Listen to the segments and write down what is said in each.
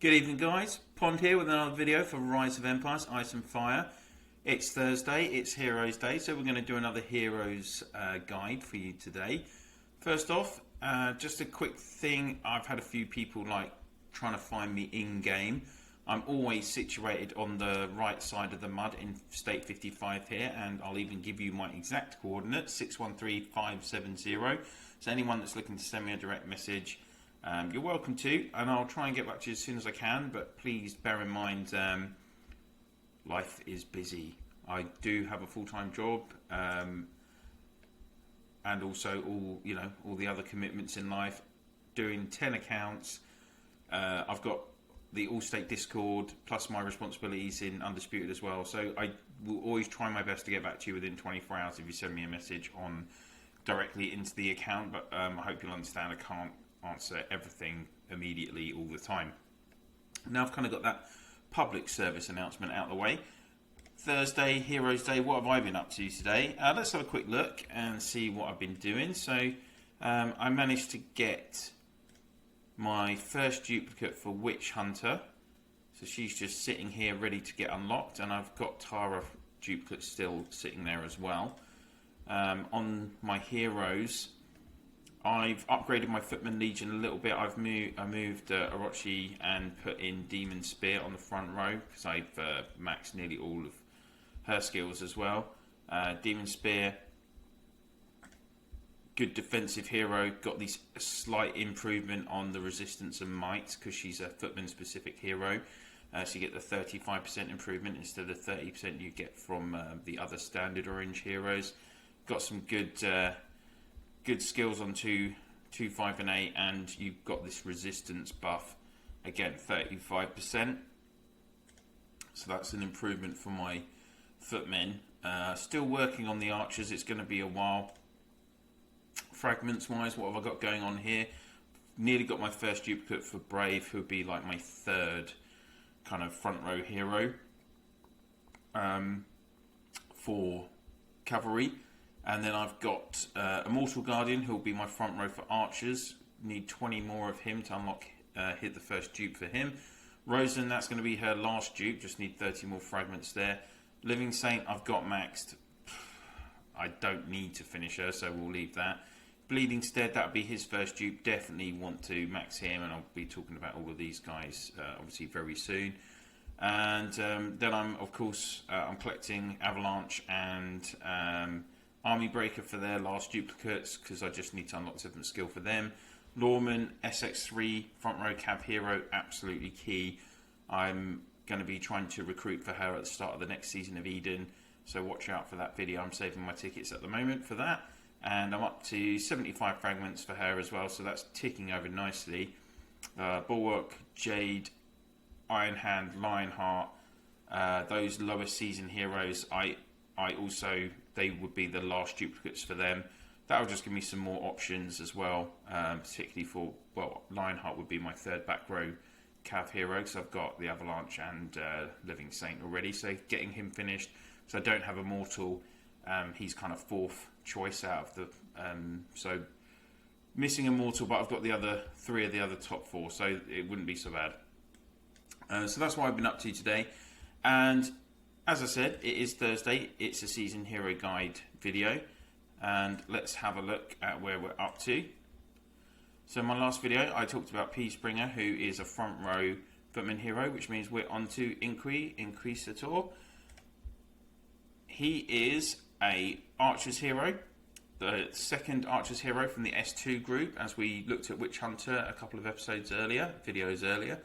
Good evening, guys. Pond here with another video for Rise of Empires, Ice and Fire. It's Thursday, it's Heroes Day, so we're going to do another Heroes guide for you today. First off, just a quick thing. I've had a few people trying to find me in-game. I'm always situated on the right side of the mud in State 55 here, and I'll even give you my exact coordinates, 613570. So anyone that's looking to send me a direct message, you're welcome to, and I'll try and get back to you as soon as I can, but please bear in mind life is busy. I do have a full-time job, and also all the other commitments in life, doing 10 accounts. I've got the All-State Discord plus my responsibilities in Undisputed as well, so I will always try my best to get back to you within 24 hours if you send me a message on directly into the account, but I hope you'll understand I can't answer everything immediately all the time. Now I've kind of got that public service announcement out of the way. Thursday, Heroes Day, what have I been up to today? Let's have a quick look and see what I've been doing. So I managed to get my first duplicate for Witch Hunter. So she's just sitting here ready to get unlocked, and I've got Tara duplicates still sitting there as well. On my heroes, I've upgraded my Footman Legion a little bit. I moved Orochi and put in Demon Spear on the front row because I've maxed nearly all of her skills as well. Demon Spear, good defensive hero, got this slight improvement on the resistance and might because she's a Footman specific hero. So you get the 35% improvement instead of 30% you get from the other standard orange heroes. Got some good skills on 2, 5 and 8, and you've got this resistance buff, again 35%, so that's an improvement for my footmen. Still working on the archers, it's going to be a while. Fragments wise, what have I got going on here? Nearly got my first duplicate for Brave, who would be like my third kind of front row hero for cavalry. And then I've got Immortal Guardian, who will be my front row for archers. Need 20 more of him to unlock, hit the first dupe for him. Rosen, that's going to be her last dupe. Just need 30 more fragments there. Living Saint, I've got maxed. I don't need to finish her, so we'll leave that. Bleeding Stead, that'll be his first dupe. Definitely want to max him, and I'll be talking about all of these guys obviously very soon. And then I'm, of course, I'm collecting Avalanche and Army Breaker for their last duplicates because I just need to unlock 7th skill for them. Lawman, SX3, front row cab hero, absolutely key. I'm going to be trying to recruit for her at the start of the next season of Eden, so watch out for that video. I'm saving my tickets at the moment for that, and I'm up to 75 fragments for her as well, so that's ticking over nicely. Bulwark, Jade, Iron Hand, Lionheart, those lower season heroes, I also, they would be the last duplicates for them. That will just give me some more options as well, particularly for, well, Lionheart would be my third back row cav hero because I've got the Avalanche and Living Saint already, so getting him finished. So I don't have Immortal, he's kind of fourth choice out of the, so missing Immortal, but I've got the other 3 of the other top 4, so it wouldn't be so bad. So that's what I've been up to today, and as I said, it is Thursday, it's a season hero guide video, and let's have a look at where we're up to. So in my last video I talked about Peaspringer, who is a front row footman hero, which means we're on to Inquisitor. He is a archer's hero, the second archer's hero from the S2 group, as we looked at Witch Hunter a couple of videos earlier,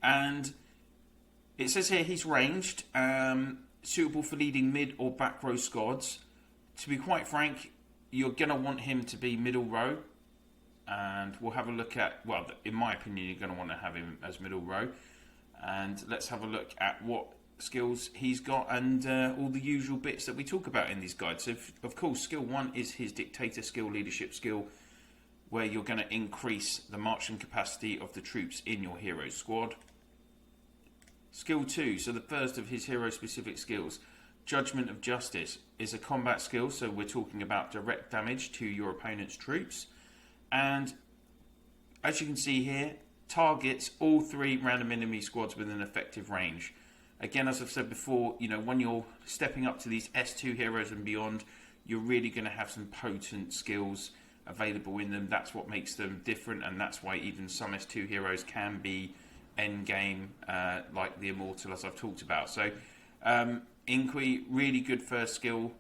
and it says here he's ranged, suitable for leading mid or back row squads. To be quite frank, you're going to want him to be middle row, and we'll have a look at, well, in my opinion, you're going to want to have him as middle row. And let's have a look at what skills he's got and all the usual bits that we talk about in these guides. So, of course, skill 1 is his dictator skill, leadership skill, where you're going to increase the marching capacity of the troops in your hero squad. Skill 2, so the first of his hero-specific skills, Judgment of Justice, is a combat skill, so we're talking about direct damage to your opponent's troops. And as you can see here, targets all 3 random enemy squads within effective range. Again, as I've said before, when you're stepping up to these S2 heroes and beyond, you're really going to have some potent skills available in them. That's what makes them different, and that's why even some S2 heroes can be end game, like the Immortal, as I've talked about. So, Inqui, really good first skill.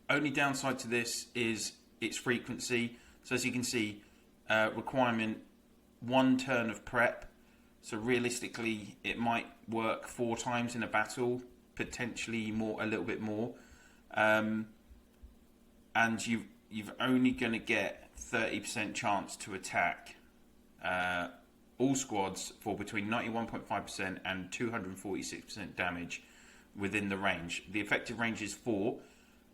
Only downside to this is its frequency. So as you can see, requirement 1 turn of prep. So realistically, it might work 4 times in a battle, potentially more, a little bit more. And you've only going to get 30% chance to attack all squads for between 91.5% and 246% damage within the range. The effective range is 4.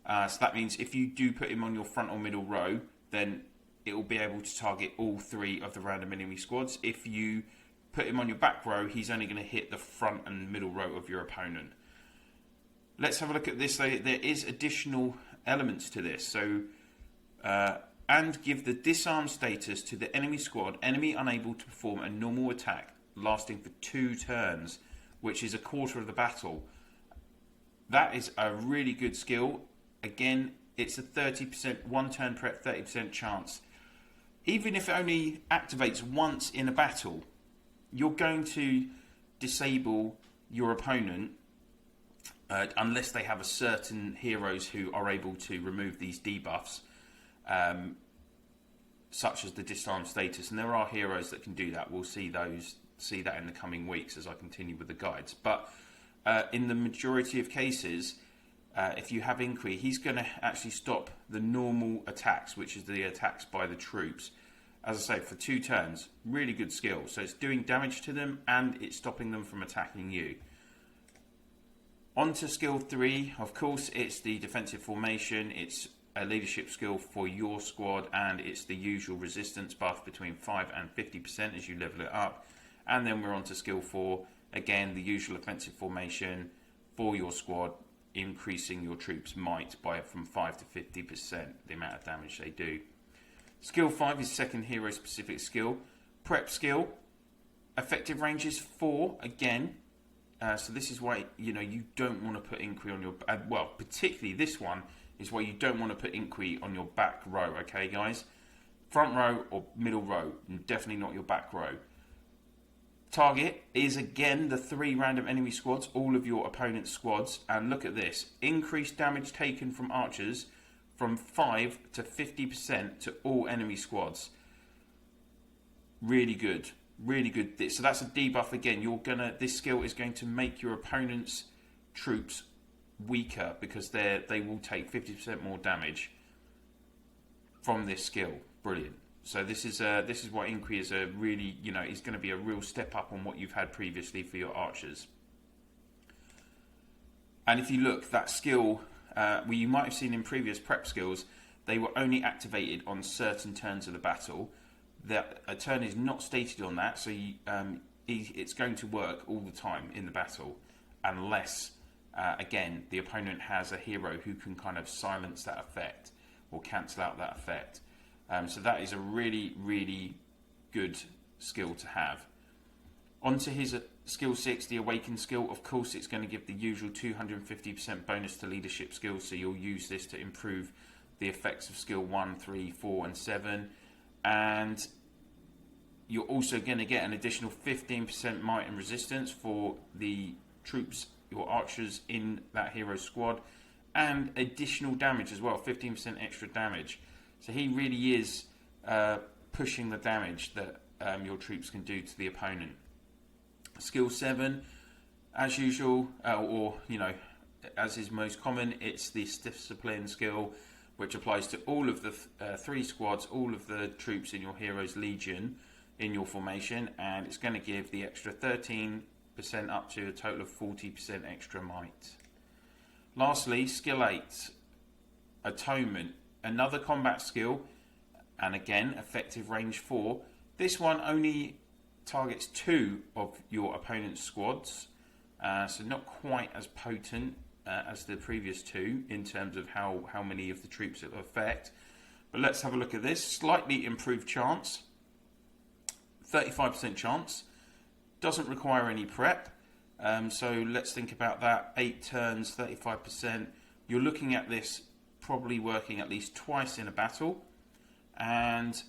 So that means if you do put him on your front or middle row, then it will be able to target all 3 of the random enemy squads. If you put him on your back row, he's only going to hit the front and middle row of your opponent. Let's have a look at this. There is additional elements to this. So, and give the disarm status to the enemy squad. Enemy unable to perform a normal attack lasting for 2 turns, which is a quarter of the battle. That is a really good skill. Again, it's a 30%, 1 turn prep, 30% chance. Even if it only activates once in a battle, you're going to disable your opponent unless they have a certain heroes who are able to remove these debuffs, such as the disarm status. And there are heroes that can do that. We'll see that in the coming weeks as I continue with the guides. But in the majority of cases, if you have Inqui, he's going to actually stop the normal attacks, which is the attacks by the troops. As I say, for 2 turns, really good skill. So it's doing damage to them and it's stopping them from attacking you. On to skill 3, of course, it's the defensive formation. It's a leadership skill for your squad, and it's the usual resistance buff between 5 and 50% as you level it up. And then we're on to skill 4, again, the usual offensive formation for your squad, increasing your troops' might by from 5 to 50%, the amount of damage they do. Skill 5 is second hero specific skill. Prep skill, effective range is 4 again. So this is why you don't want to put Inqui on your well, particularly this one is why you don't want to put Inqui on your back row. Okay, guys, front row or middle row, and definitely not your back row. Target is again the 3 random enemy squads, all of your opponent's squads, and look at this: increased damage taken from archers from 5 to 50% to all enemy squads. Really good. Really good. So that's a debuff again. This skill is going to make your opponent's troops weaker because they will take 50% more damage from this skill. Brilliant. So this is why Inqui is a really is going to be a real step up on what you've had previously for your archers. And if you look, that skill, you might have seen in previous prep skills, they were only activated on certain turns of the battle. A turn is not stated on that, so it's going to work all the time in the battle, unless, again, the opponent has a hero who can kind of silence that effect or cancel out that effect. So that is a really, really good skill to have. On to his skill 6, the Awaken skill. Of course, it's going to give the usual 250% bonus to leadership skills, so you'll use this to improve the effects of skill 1, 3, 4, and 7. And you're also going to get an additional 15% might and resistance for the troops, your archers in that hero squad, and additional damage as well, 15% extra damage. So he really is pushing the damage that your troops can do to the opponent. Skill 7, as usual, as is most common, it's the Discipline skill, which applies to all of the 3 squads, all of the troops in your hero's legion in your formation, and it's going to give the extra 13% up to a total of 40% extra might. Lastly, skill 8, Atonement, another combat skill, and again, effective range 4. This one only targets 2 of your opponent's squads, so not quite as potent as the previous 2 in terms of how many of the troops it will affect. But let's have a look at this. Slightly improved chance 35% chance. Doesn't require any prep. So let's think about that. 8 turns, 35%. You're looking at this probably working at least twice in a battle, and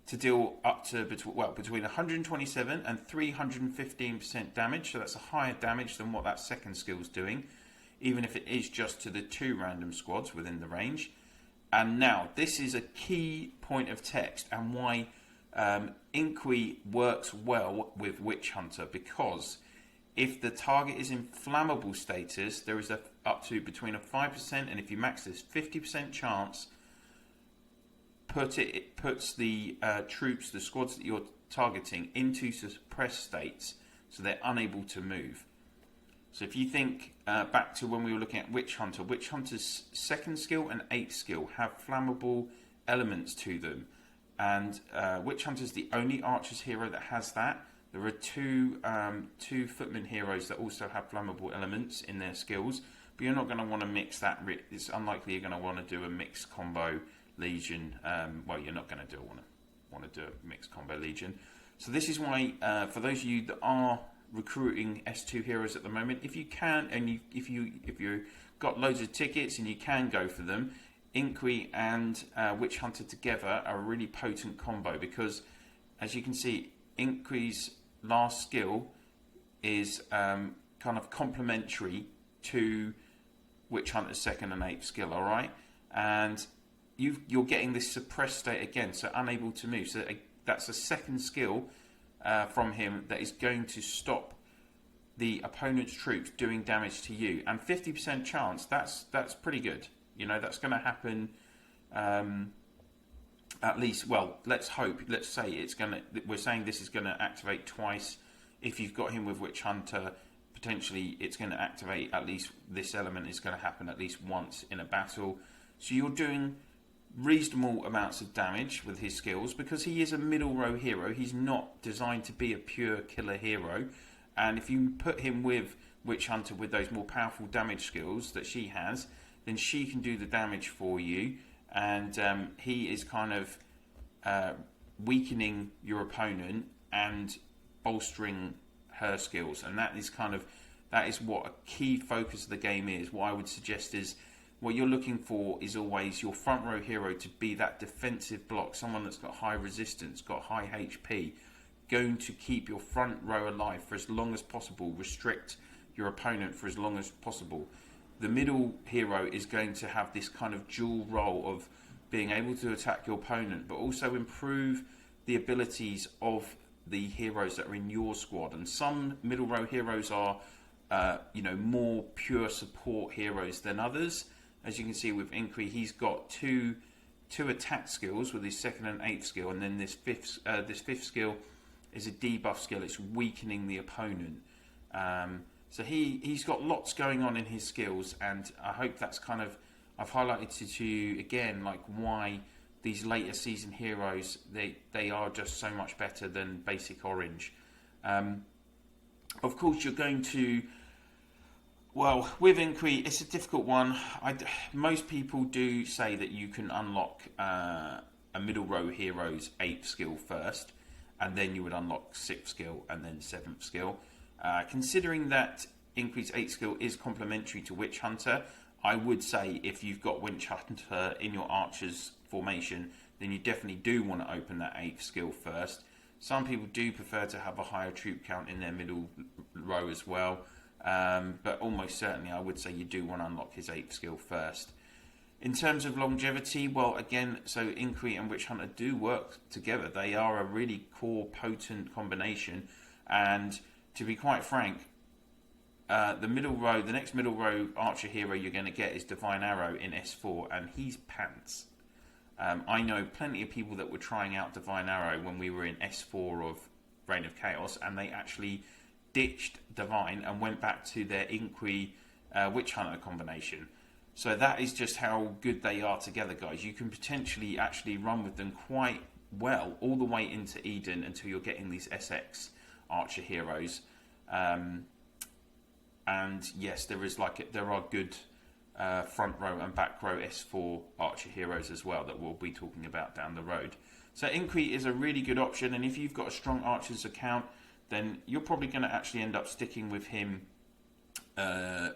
to deal up to between 127 and 315% damage. So that's a higher damage than what that second skill's doing, even if it is just to the 2 random squads within the range. And now this is a key point of text and why Inqui works well with Witch Hunter, because if the target is in flammable status, there is up to between a 5% and, if you max this, 50% chance. It puts the troops, the squads that you're targeting, into suppressed states, so they're unable to move. So if you think back to when we were looking at Witch Hunter's second skill and 8th skill have flammable elements to them, and Witch Hunter's the only archer's hero that has that. There are two footman heroes that also have flammable elements in their skills, but you're not going to want to mix that. It's unlikely you're going to want to do a mixed combo Legion. You're not going to want to do a mixed combo Legion. So this is why, for those of you that are recruiting S2 heroes at the moment, if you can, and if you've got loads of tickets and you can go for them, Inqui and Witch Hunter together are a really potent combo, because as you can see, Inqui's last skill is kind of complementary to Witch Hunter's second and 8th skill, alright? And you're getting this suppressed state again, so unable to move. So that's a second skill from him that is going to stop the opponent's troops doing damage to you. And 50% chance, that's pretty good. You know, that's going to happen at least, well, let's hope, let's say it's going to, we're saying this is going to activate twice. If you've got him with Witch Hunter, potentially it's going to activate at least, this element is going to happen at least once in a battle. So you're doing reasonable amounts of damage with his skills, because he is a middle row hero. He's not designed to be a pure killer hero, and if you put him with Witch Hunter with those more powerful damage skills that she has, then she can do the damage for you, and he is kind of weakening your opponent and bolstering her skills, and that is what a key focus of the game is. What I would suggest is, what you're looking for is always your front row hero to be that defensive block, someone that's got high resistance, got high HP, going to keep your front row alive for as long as possible, restrict your opponent for as long as possible. The middle hero is going to have this kind of dual role of being able to attack your opponent, but also improve the abilities of the heroes that are in your squad. And some middle row heroes are more pure support heroes than others. As you can see with Inqui, he's got two attack skills with his second and 8th skill, and then this fifth skill is a debuff skill. It's weakening the opponent. So he's got lots going on in his skills, and I hope that's kind of, I've highlighted to you again, like why these later season heroes, they are just so much better than basic orange. Of course, you're going to, well, with Inqui, it's a difficult one. Most people do say that you can unlock a middle row hero's 8th skill first, and then you would unlock 6th skill and then 7th skill. Considering that Inqui's 8th skill is complementary to Witch Hunter, I would say if you've got Witch Hunter in your archer's formation, then you definitely do want to open that 8th skill first. Some people do prefer to have a higher troop count in their middle row as well, but almost certainly I would say you do want to unlock his 8th skill first. In terms of longevity, well, again, so Inqui and Witch Hunter do work together. They are a really core, potent combination, and to be quite frank, the next middle row archer hero you're going to get is Divine Arrow in S4, and he's pants. I know plenty of people that were trying out Divine Arrow when we were in S4 of Reign of Chaos, and they actually ditched Divine and went back to their Inqui Witch Hunter combination. So that is just how good they are together, guys. You can potentially actually run with them quite well all the way into Eden until you're getting these SX archer heroes. And yes, there are good front row and back row S4 archer heroes as well that we'll be talking about down the road. So Inquis is a really good option, and if you've got a strong archers account, then you're probably going to actually end up sticking with him.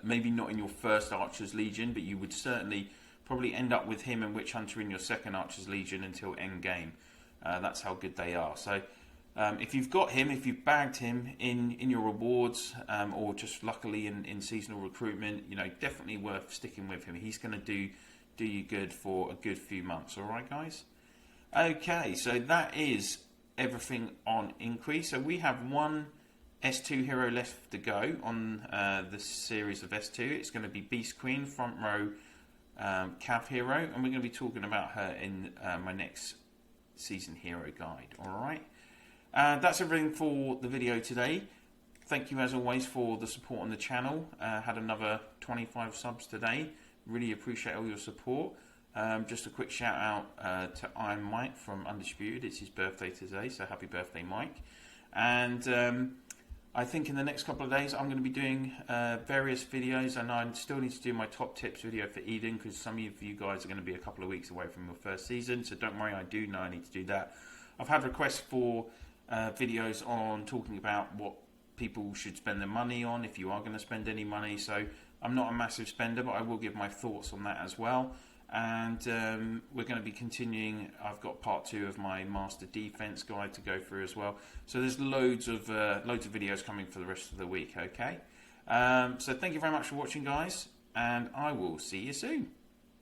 Maybe not in your first Archer's Legion, but you would certainly probably end up with him and Witch Hunter in your second Archer's Legion until end game. That's how good they are. So if you've got him, if you've bagged him in your rewards, or just luckily in seasonal recruitment, you know, definitely worth sticking with him. He's going to do you good for a good few months. All right, guys? Okay, so that is everything on Inquis. So we have one S2 hero left to go on the series of S2. It's going to be Beast Queen, front row Cav hero, and we're going to be talking about her in my next season hero guide. Alright, that's everything for the video today. Thank you as always for the support on the channel. Had another 25 subs today. Really appreciate all your support. Just a quick shout out to Iron Mike from Undisputed. It's his birthday today, so happy birthday, Mike. And I think in the next couple of days I'm going to be doing various videos, and I still need to do my top tips video for Eden, because some of you guys are going to be a couple of weeks away from your first season, so don't worry, I do know I need to do that. I've had requests for videos on talking about what people should spend their money on, if you are going to spend any money. So I'm not a massive spender, but I will give my thoughts on that as well. And we're going to be continuing. I've got part 2 of my Master Defense guide to go through as well. So there's loads of videos coming for the rest of the week. Okay. So thank you very much for watching, guys, and I will see you soon.